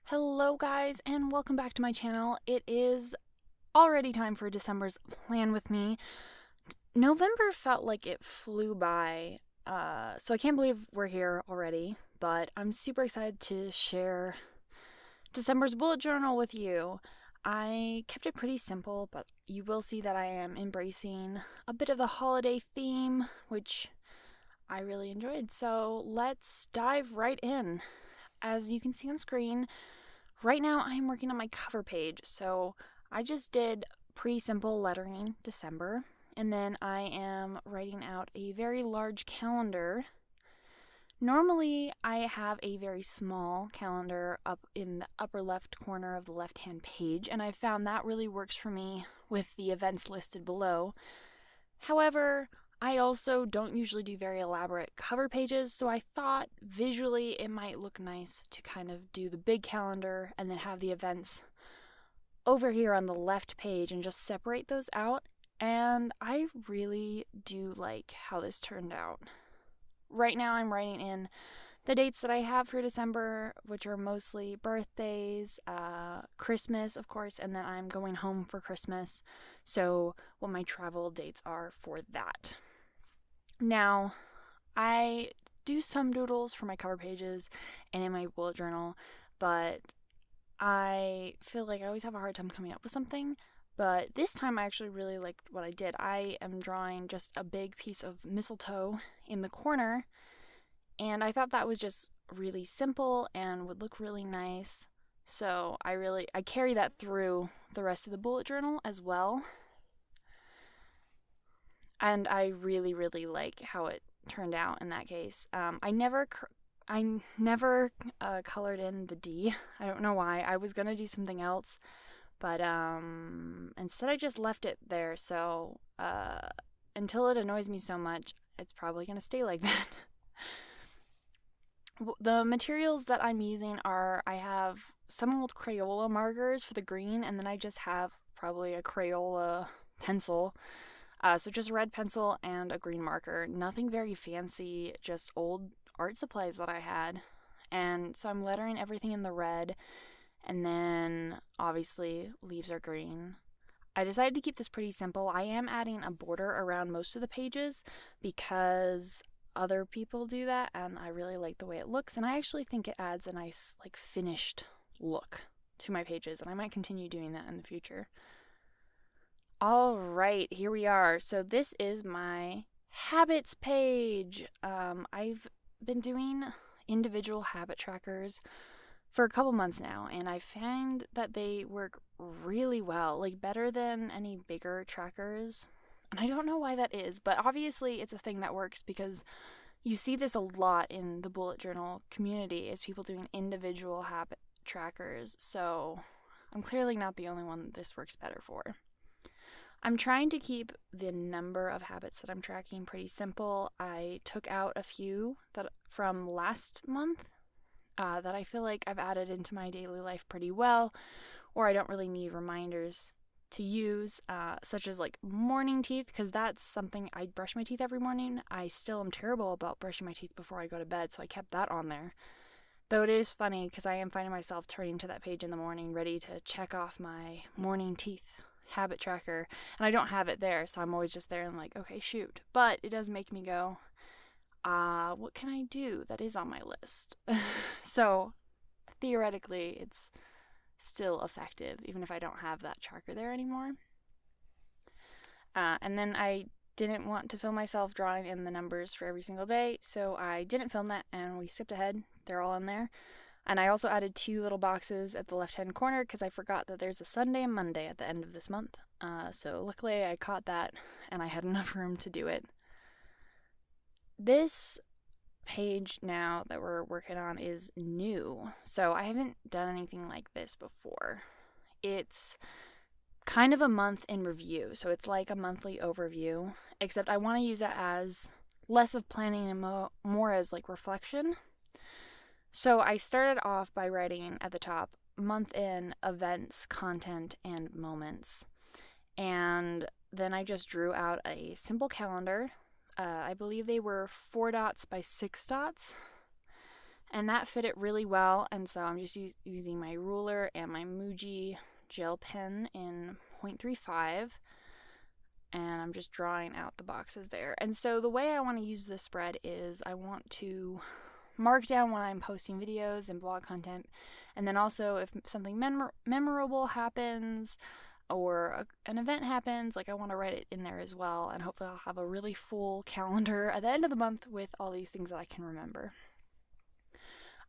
Hello guys and welcome back to my channel. It is already time for December's plan with me. November felt like it flew by, so I can't believe we're here already, but I'm super excited to share December's bullet journal with you. I kept it pretty simple, but you will see that I am embracing a bit of the holiday theme, which I really enjoyed. So let's dive right in. As you can see on screen, right now I'm working on my cover page, so I just did pretty simple lettering December, and then I am writing out a very large calendar. Normally I have a very small calendar up in the upper left corner of the left-hand page, and I found that really works for me with the events listed below. However, I also don't usually do very elaborate cover pages, so I thought visually it might look nice to kind of do the big calendar and then have the events over here on the left page and just separate those out. And I really do like how this turned out. Right now I'm writing in the dates that I have for December, which are mostly birthdays, Christmas, of course, and then I'm going home for Christmas, so what my travel dates are for that. Now, I do some doodles for my cover pages and in my bullet journal, but I feel like I always have a hard time coming up with something. But this time I actually really liked what I did. I am drawing just a big piece of mistletoe in the corner, and I thought that was just really simple and would look really nice. So I carry that through the rest of the bullet journal as well. And I really like how it turned out in that case. I never colored in the D. I don't know why. I was gonna do something else, but instead I just left it there. So until it annoys me so much, it's probably gonna stay like that. The materials that I'm using are, I have some old Crayola markers for the green, and then I just have probably a Crayola pencil. So just a red pencil and a green marker. Nothing very fancy, just old art supplies that I had. And so I'm lettering everything in the red, and then obviously leaves are green. I decided to keep this pretty simple. I am adding a border around most of the pages because other people do that, and I really like the way it looks, and I actually think it adds a nice, like, finished look to my pages, and I might continue doing that in the future. All right, here we are. So this is my habits page. I've been doing individual habit trackers for a couple months now, and I find that they work really well, like better than any bigger trackers. And I don't know why that is, but obviously it's a thing that works because you see this a lot in the bullet journal community, is people doing individual habit trackers. So I'm clearly not the only one that this works better for. I'm trying to keep the number of habits that I'm tracking pretty simple. I took out a few that from last month that I feel like I've added into my daily life pretty well, or I don't really need reminders to use, such as like morning teeth, because that's something I brush my teeth every morning. I still am terrible about brushing my teeth before I go to bed, so I kept that on there. Though it is funny because I am finding myself turning to that page in the morning ready to check off my morning teeth habit tracker, and I don't have it there, so I'm always just there and like, okay, shoot. But it does make me go, what can I do that is on my list? So theoretically it's still effective even if I don't have that tracker there anymore. And then I didn't want to film myself drawing in the numbers for every single day, so I didn't film that and we skipped ahead. They're all in there. And I also added 2 little boxes at the left-hand corner because I forgot that there's a Sunday and Monday at the end of this month. So luckily I caught that and I had enough room to do it. This page now that we're working on is new, so I haven't done anything like this before. It's kind of a month in review, so it's like a monthly overview, except I want to use it as less of planning and more as like reflection. So I started off by writing at the top, month in, events, content, and moments. And then I just drew out a simple calendar. I believe they were 4 dots by 6 dots. and that fit it really well. And so I'm just using my ruler and my Muji gel pen in 0.35, and I'm just drawing out the boxes there. And so the way I want to use this spread is I want to mark down when I'm posting videos and blog content, and then also if something memorable happens or an event happens, like I want to write it in there as well, and hopefully I'll have a really full calendar at the end of the month with all these things that I can remember.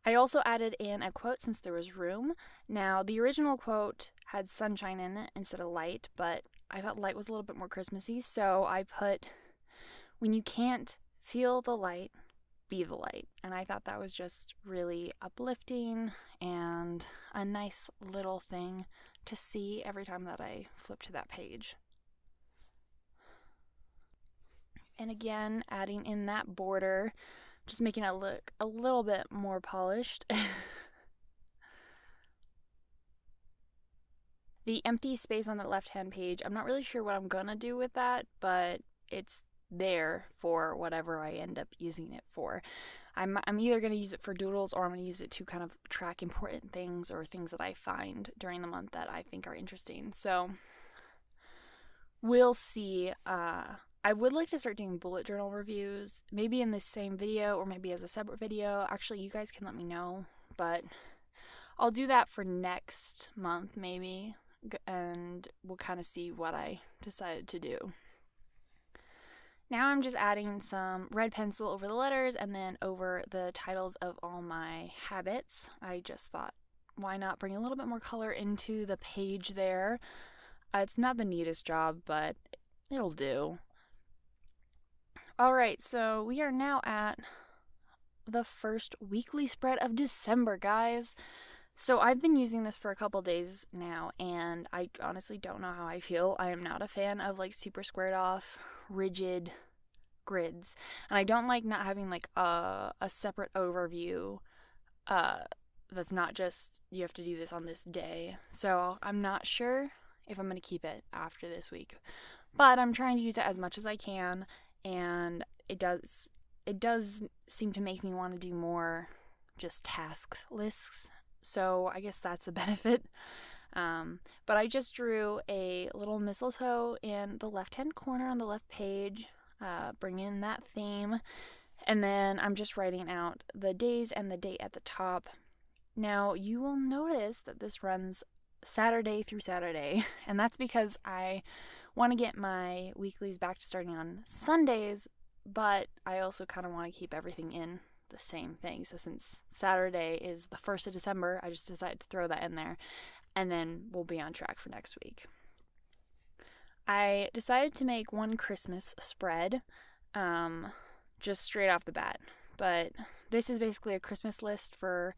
I also added in a quote since there was room. Now, the original quote had sunshine in it instead of light, but I thought light was a little bit more Christmassy, so I put, "When you can't feel the light, be the light." And I thought that was just really uplifting and a nice little thing to see every time that I flip to that page. And again, adding in that border, just making it look a little bit more polished. The empty space on the left-hand page, I'm not really sure what I'm gonna do with that, but it's there for whatever I end up using it for. I'm either going to use it for doodles, or I'm going to use it to kind of track important things or things that I find during the month that I think are interesting. So we'll see. I would like to start doing bullet journal reviews, maybe in this same video or maybe as a separate video. Actually, you guys can let me know, but I'll do that for next month maybe, and we'll kind of see what I decided to do. Now I'm just adding some red pencil over the letters and then over the titles of all my habits. I just thought, why not bring a little bit more color into the page there? It's not the neatest job, but it'll do. Alright, so we are now at the first weekly spread of December, guys. So I've been using this for a couple days now, and I honestly don't know how I feel. I am not a fan of like super squared off, rigid grids, and I don't like not having like a separate overview that's not just you have to do this on this day. So I'm not sure if I'm going to keep it after this week, but I'm trying to use it as much as I can, and it does seem to make me want to do more just task lists. So I guess that's a benefit. But I just drew a little mistletoe in the left-hand corner on the left page, bring in that theme, and then I'm just writing out the days and the date at the top. Now, you will notice that this runs Saturday through Saturday, and that's because I want to get my weeklies back to starting on Sundays, but I also kind of want to keep everything in the same thing. So since Saturday is the 1st of December, I just decided to throw that in there, and then we'll be on track for next week. I decided to make one Christmas spread, just straight off the bat, but this is basically a Christmas list for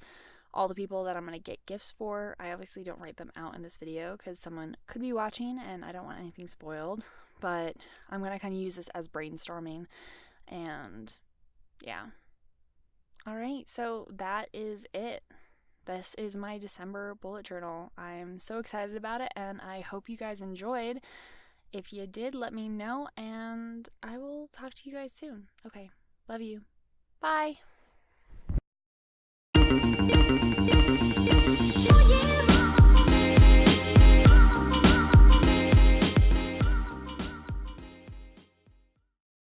all the people that I'm going to get gifts for. I obviously don't write them out in this video because someone could be watching and I don't want anything spoiled, but I'm going to kind of use this as brainstorming, and yeah. Alright, so that is it. This is my December bullet journal. I'm so excited about it, and I hope you guys enjoyed. If you did, let me know, and I will talk to you guys soon. Okay, love you. Bye!